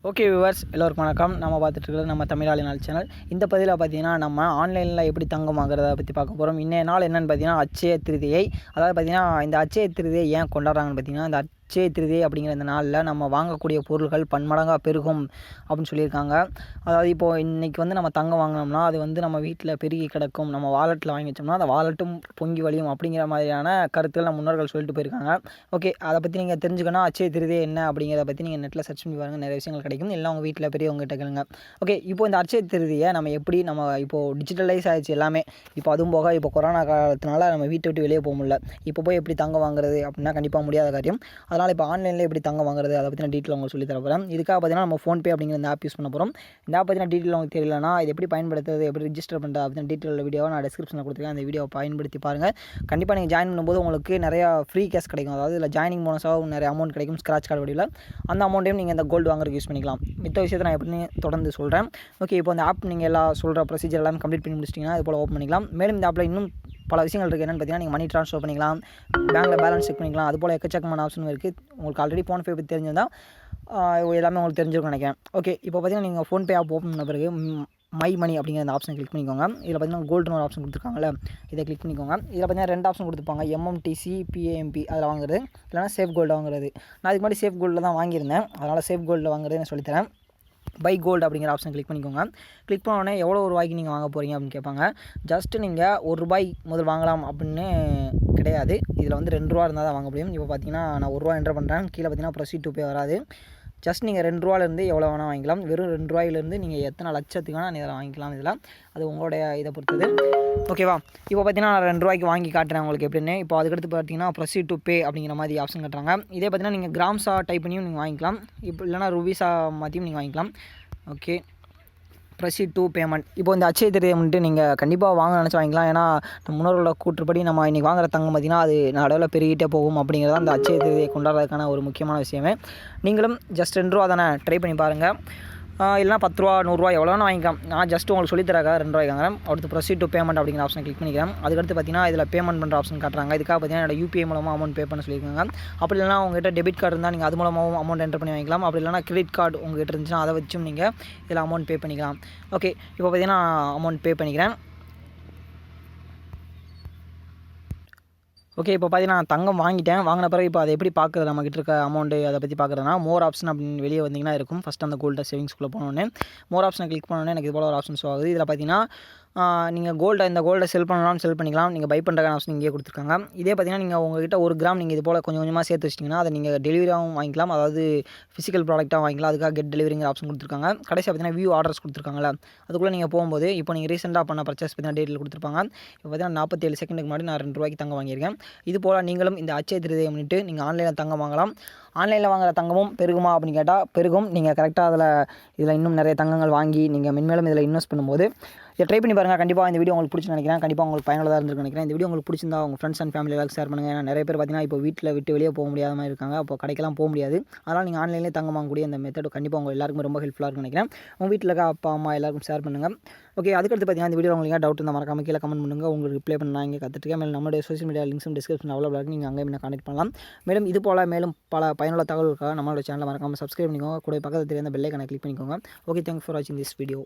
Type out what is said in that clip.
Okay viewers, எல்லோருக்கும் வணக்கம். நம்ம பார்த்துட்டு இருக்கிறது நம்ம தமிழாளினால் சேனல். இந்த பதிவில் பார்த்தீங்கன்னா நம்ம ஆன்லைனில் எப்படி தங்கம் வாங்குறத பற்றி பார்க்க போகிறோம். இன்றைய நாள் என்னென்னு பார்த்தீங்கன்னா அட்சய திருதியை. அதாவது பார்த்தீங்கன்னா இந்த அட்சய திருதியை ஏன் கொண்டாடுறாங்கன்னு பார்த்தீங்கன்னா, இந்த அட்சய திருதியை அப்படிங்கிற இந்த நாளில் நம்ம வாங்கக்கூடிய பொருட்கள் பன்மடங்காக பெருகும் அப்படின்னு சொல்லியிருக்காங்க. அதாவது இப்போது இன்றைக்கி வந்து நம்ம தங்கம் வாங்கினோம்னா அது வந்து நம்ம வீட்டில் பெருகி கிடக்கும், நம்ம வாலெட்டில் வாங்கி வச்சோம்னா அந்த வாலெட்டும் பொங்கி வழியும் அப்படிங்கிற மாதிரியான கருத்துக்கள் நம்ம முன்னோர்கள் சொல்லிட்டு போயிருக்காங்க. ஓகே, அதை பற்றி நீங்கள் தெரிஞ்சுக்கணும். அட்சய திருதியை என்ன அப்படிங்கிறத பற்றி நீங்கள் நெட்டில் சர்ச் பண்ணி பாருங்கள், நிறைய விஷயங்கள் கிடைக்கும். இல்லை உங்கள் வீட்டில் பெரியவங்ககிட்ட கேளுங்க. ஓகே, இப்போ இந்த அட்சய திருதியை நம்ம எப்படி இப்போது டிஜிட்டலைஸ் ஆகிடுச்சு எல்லாமே. இப்போ அதுவும் போக இப்போ கொரோனா காலத்தினால நம்ம வீட்டை விட்டு வெளியே போக முடியல. இப்போ போய் எப்படி தங்கம் வாங்குறது அப்படின்னா கண்டிப்பாக முடியாத காரியம். அதனால் இப்போ ஆன்லைனில் எப்படி தங்கம் வாங்குறது அதை பற்றின டீட்டெயில் உங்களுக்கு சொல்லி தர போகிறேன். இதுக்காக பார்த்தீங்கன்னா நம்ம ஃபோன்பே அப்படிங்கிற இந்த ஆப் யூஸ் பண்ண போகிறோம். இந்த ஆப் பற்றின டீட்டெயில் உங்களுக்கு தெரியலனா இது எப்படி பயன்படுத்துறது, எப்படி ரிஜிஸ்டர் பண்ணுறது அப்படின்ற டீட்டெயில் வீடியோவை நான் டிஸ்கிரிப்ஷனில் கொடுத்துருக்கேன். அந்த வீடியோவை பயன்படுத்தி பாருங்கள். கண்டிப்பாக நீங்கள் ஜாயின் பண்ணும்போது உங்களுக்கு நிறையா ஃப்ரீ கேஷ் கிடைக்கும். அதாவது இதில் ஜாயினிங் போனஸாக நிறைய அமௌண்ட் கிடைக்கும், ஸ்க்ராட்ச் கார்டு வழியில். அந்த அமௌண்ட்டையும் நீங்கள் இந்த கோல்டு வாங்குறதுக்கு யூஸ் பண்ணிக்கலாம். மித்த விஷயத்தை நான் எப்படின்னு தொடர்ந்து சொல்கிறேன். ஓகே, இப்போ அந்த ஆப் நீங்கள் எல்லாம் சொல்கிற ப்ரொசீஜர் எல்லாமே கம்ப்ளீட் பண்ணி முடிச்சிட்டிங்கன்னா அது போல் ஓப்பன் பண்ணிக்கலாம். மேலும் இந்த ஆப்பில் இன்னும் பல விஷயங்கள் இருக்குது. என்னென்னு பார்த்தீங்கன்னா நீங்கள் மணி ட்ரான்ஸ்ஃபர் பண்ணிக்கலாம், பேங்க்கில் பேலன்ஸ் செக் பண்ணிக்கலாம். அது போல் எக்கச்சக்கமான ஆப்ஷன் இருக்குது. உங்களுக்கு ஆல்ரெடி ஃபோன்பே பற்றி தெரிஞ்சிருந்தால் எல்லாமே உங்களுக்கு தெரிஞ்சிருக்கும்னு நினைக்கிறேன். ஓகே, இப்போ பார்த்தீங்கன்னா நீங்கள் ஃபோன்பே ஆப் ஓப்பன் பண்ண பிறகு மை மணி அப்படிங்கிற அந்த ஆப்ஷன் கிளிக் பண்ணிக்கோங்க. இதில் பார்த்தீங்கன்னா கோல்டுன்னு ஒரு ஆப்ஷன் கொடுத்துருக்காங்களே, இதை கிளிக் பண்ணிக்கோங்க. இதில் பார்த்தீங்கன்னா 2 ஆப்ஷன் கொடுத்துருப்பாங்க, MMTC PAMP அதில் வாங்குறது, இல்லைனா சேஃப் கோல்டு வாங்குறது. நான் இதுக்கு முன்னாடி சேஃப் கோல்டில் தான் வாங்கியிருந்தேன், அதனால் சேஃப் கோல்டில் வாங்குறது நான் சொல்லித்தரேன். பை கோல்டு அப்படிங்கிற ஆப்ஷன் கிளிக் பண்ணிக்கோங்க. கிளிக் பண்ண உடனே எவ்வளோ ரூபாய்க்கு நீங்கள் வாங்க போகிறீங்க அப்படின்னு கேட்பாங்க. ஜஸ்ட்டு நீங்கள் ₹1 முதல் வாங்கலாம் அப்படின்னு கிடையாது. இதில் வந்து ₹2 இருந்தால் தான் வாங்க முடியும். இப்போ பார்த்தீங்கன்னா நான் ₹1 என்டர் பண்ணுறேன். கீழே பார்த்தீங்கன்னா ப்ரொசீட் டு பே வராது. ஜஸ்ட் நீங்கள் ₹2 எவ்வளோ வேணால் வாங்கிக்கலாம். வெறும் ₹2 நீங்கள் எத்தனை லட்சத்துக்கு வேணால் நீங்கள் வாங்கிக்கலாம். இதில் அது உங்களுடைய இதை பொறுத்தது. ஓகேவா, இப்போ பார்த்தீங்கன்னா நான் ₹2 வாங்கி காட்டுறேன் உங்களுக்கு எப்படின்னு. இப்போ அதுக்கடுத்து பார்த்தீங்கன்னா ப்ரொசீட் டு பே அப்படிங்கிற மாதிரி ஆப்ஷன் காட்டுறாங்க. இதே பார்த்தீங்கன்னா நீங்கள் கிராம்ஸாக டைப் பண்ணியும் நீங்கள் வாங்கிக்கலாம், இப்போ இல்லைனா ரூபீஸாக மாற்றியும் நீங்கள் வாங்கிக்கலாம். Okay, proceed to payment. இப்போ இந்த அட்சய திருதியை வந்துட்டு நீங்கள் கண்டிப்பாக வாங்க நினச்சி வாங்கிக்கலாம். ஏன்னா நம்ம முன்னோர்களோட கூற்றுப்படி நம்ம இன்றைக்கி வாங்குற தங்கம் பார்த்திங்கன்னா அது நடுவில் பெருகிட்டே போகும் அப்படிங்கிறத அந்த அட்சய திருதியை கொண்டாடுறதுக்கான ஒரு முக்கியமான விஷயமே. நீங்களும் ஜஸ்ட் ₹2 தானே, ட்ரை பண்ணி பாருங்கள். இல்லைனா ₹10 ₹100 எவ்வளோ வேணால் வாங்கிக்கலாம். நான் ஜஸ்ட் உங்களுக்கு சொல்லித்தராங்க ₹2 வாங்குறேன். அடுத்து ப்ரொசீட் டு பேமெண்ட் அப்படிங்கிற ஆப்ஷன் கிளிக் பண்ணிக்கிறேன். அதுக்கடுத்து பார்த்தீங்கன்னா இதில் பேமெண்ட் பண்ணுற ஆப்ஷன் காட்டுறாங்க. இதுக்காக பார்த்தீங்கன்னா என்னோட UPI மூலமாக அமௌண்ட் பே பண்ண சொல்லியிருக்காங்க. அப்படி இல்லைனா உங்கள்கிட்ட டெபிட் கார்டு இருந்தால் நீங்கள் அது மூலமாகவும் அமௌண்ட் என்டர் பண்ணி வாங்கிக்கலாம். அப்படி இல்லைனா கிரெடிட் கார்டு உங்கள்கிட்ட இருந்துச்சுன்னா அதை வச்சும் நீங்கள் இதில் அமௌண்ட் பே பண்ணிக்கலாம். ஓகே, இப்போ பார்த்தீங்கன்னா அமௌண்ட் பே பண்ணிக்கிறேன். ஓகே, இப்போ பார்த்தீங்கன்னா நான் தங்கம் வாங்கின பிறகு இப்போ அதை எப்படி பார்க்குறது, நம்மகிட்ட இருக்க அமௌண்ட்டு அதை பற்றி பார்க்குறதுனா மோர் ஆப்ஷன் அப்படின்னு வெளியே வந்தீங்கன்னா இருக்கும். ஃபஸ்ட் அந்த கோல்டு சேவிங்ஸ்குள்ளே போனோடனே மோர் ஆப்ஷனை கிளிக் பண்ணோன்னே எனக்கு இது போல் ஒரு ஆப்ஷன் ஷோ ஆகுது. இதில் பார்த்தீங்கன்னா நீங்கள் இந்த கோல்டை செல் பண்ணலாம், செல் பண்ணிக்கலாம். நீங்கள் பை பண்ணுறதுக்கான ஆப்ஷன் இங்கே கொடுத்துருக்காங்க. இதே பார்த்தீங்கன்னா நீங்கள் உங்கள்கிட்ட 1 கிராம் நீங்கள் இது போல் கொஞ்சம் கொஞ்சமாக சேர்த்து வச்சிட்டிங்கன்னா அதை நீங்கள் டெலிவரியாகவும் வாங்கிக்கலாம், அதாவது ஃபிசிக்கல் ப்ராடக்ட்டாக வாங்கிக்கலாம். அதுக்காக கெட் டெலிவரிங்கிற ஆப்ஷன் கொடுத்துருக்காங்க. கடைசியாக பார்த்தீங்கன்னா வியூ ஆர்டர்ஸ் கொடுத்துருக்காங்களா, அதுக்குள்ளே நீங்கள் போகும்போது இப்போ நீங்கள் ரீசெண்டாக பண்ண பர்ச்சேஸ் பார்த்தீங்கன்னா டேட்டில் கொடுத்துருப்பாங்க. இப்போ பார்த்தீங்கன்னா 47 செகண்டுக்கு முன்னாடி நான் ₹2 தங்கம் வாங்கியிருக்கேன். இது போல் நீங்களும் இந்த அட்சய திருதியை முன்னிட்டு நீங்கள் ஆன்லைனில் தங்கம் வாங்கலாம். ஆன்லைனில் வாங்குகிற தங்கமும் பெருகுமா அப்படின்னு கேட்டால் பெருகும். நீங்கள் கரெக்டாக இதில் இன்னும் நிறைய தங்கங்கள் வாங்கி நீங்கள் மென்மேலும் இதில் இன்வெஸ்ட் பண்ணும்போது இதை ட்ரை பண்ணி பாருங்கள். கண்டிப்பாக இந்த வீடியோ உங்களுக்கு பிடிச்சுன்னு நினைக்கிறேன். கண்டிப்பாக உங்களுக்கு பயனுள்ளதாக இருந்திருக்குன்னு நினைக்கிறேன். இந்த வீடியோ உங்களுக்கு பிடிச்சிருந்தா உங்கள் ஃப்ரெண்ட்ஸ் அண்ட் ஃபேமிலி எல்லாருக்கும் ஷேர் பண்ணுங்கள். ஏன்னா நிறைய பேர் பார்த்தீங்கன்னா இப்போ வீட்டில் விட்டு வெளியே போக முடியாத மாதிரி இருக்காங்க. அப்போ கடைக்கெல்லாம் போக முடியாது. அதனால் நீங்கள் ஆன்லைன்லேயே தங்கம் வாங்கக்கூடிய இந்த மெத்தட் கண்டிப்பாக உங்கள் எல்லாருக்கும் ரொம்ப ஹெல்ப்ஃபுல்லாக இருக்குன்னு நினைக்கிறேன். உங்கள் வீட்டில் இருக்க அப்பா அம்மா எல்லாருக்கும் ஷேர் பண்ணுங்கள். ஓகே, அதுக்கடுத்து பார்த்தீங்கன்னா இந்த வீடியோ உங்களுக்கு டவுட் இருந்தால் மறக்காம கீழே கமெண்ட் பண்ணுங்கள். உங்களுக்கு ரிப்ளை பண்ண நான் இங்கே கற்றுட்டுருக்கேன். மேலும் நம்மளுடைய சோஷியல் மீடியா லிங்க்ஸும் டிஸ்கிரிப்ஷன் அவைலபிளாக இருக்குது. நீங்கள் அங்கே என்ன கான்டெக்ட் பண்ணலாம். மேலும் இது போல் மேலும் பல பயனுள்ள தகவலுக்காக நம்மளோட சேனலை மறக்காமல் சப்ஸ்கிரைப் பண்ணிக்கோங்க. கூட பக்கத்தில் தெரியாத பெல் ஐகானை கிளிக் பண்ணிக்கோங்க. ஓகே, தேங்க்ஸ் ஃபார் வாட்சிங் திஸ் வீடியோ.